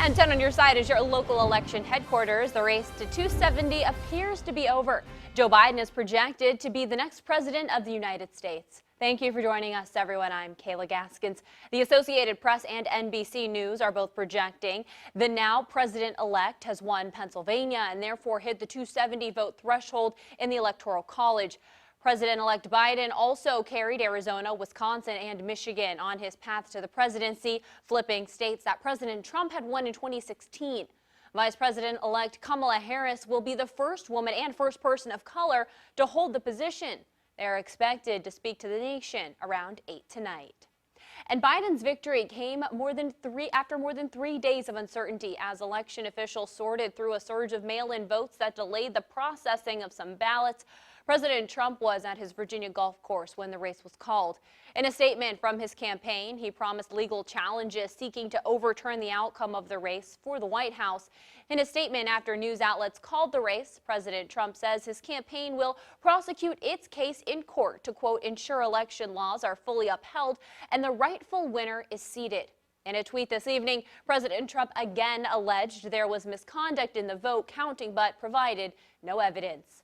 And 10 on your side is your local election headquarters. The race to 270 appears to be over. Joe Biden is projected to be the next president of the United States. Thank you for joining us, everyone. I'm Kayla Gaskins. The Associated Press and NBC News are both projecting the now president-elect has won Pennsylvania and therefore hit the 270 vote threshold in the Electoral College. President-elect Biden also carried Arizona, Wisconsin, and Michigan on his path to the presidency, flipping states that President Trump had won in 2016. Vice President-elect Kamala Harris will be the first woman and first person of color to hold the position. They are expected to speak to the nation around 8 tonight. And Biden's victory came after more than 3 days of uncertainty as election officials sorted through a surge of mail-in votes that delayed the processing of some ballots. President Trump was at his Virginia golf course when the race was called. In a statement from his campaign, he promised legal challenges seeking to overturn the outcome of the race for the White House. In a statement after news outlets called the race, President Trump says his campaign will prosecute its case in court to, quote, ensure election laws are fully upheld and the rightful winner is seated. In a tweet this evening, President Trump again alleged there was misconduct in the vote counting but provided no evidence.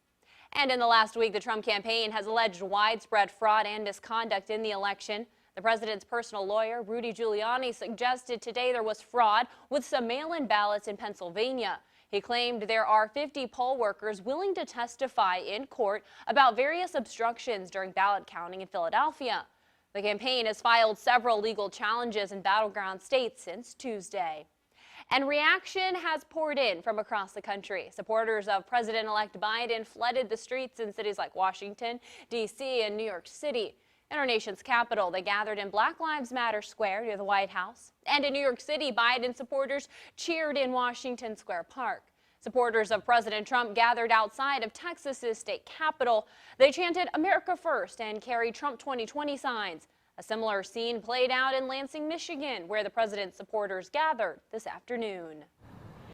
And in the last week, the Trump campaign has alleged widespread fraud and misconduct in the election. The president's personal lawyer, Rudy Giuliani, suggested today there was fraud with some mail-in ballots in Pennsylvania. He claimed there are 50 poll workers willing to testify in court about various obstructions during ballot counting in Philadelphia. The campaign has filed several legal challenges in battleground states since Tuesday. And reaction has poured in from across the country. Supporters of President-elect Biden flooded the streets in cities like Washington, D.C. and New York City. In our nation's capital, they gathered in Black Lives Matter Square near the White House. And in New York City, Biden supporters cheered in Washington Square Park. Supporters of President Trump gathered outside of Texas's state capitol. They chanted "America First" and carried Trump 2020 signs. A similar scene played out in Lansing, Michigan, where the president's supporters gathered this afternoon.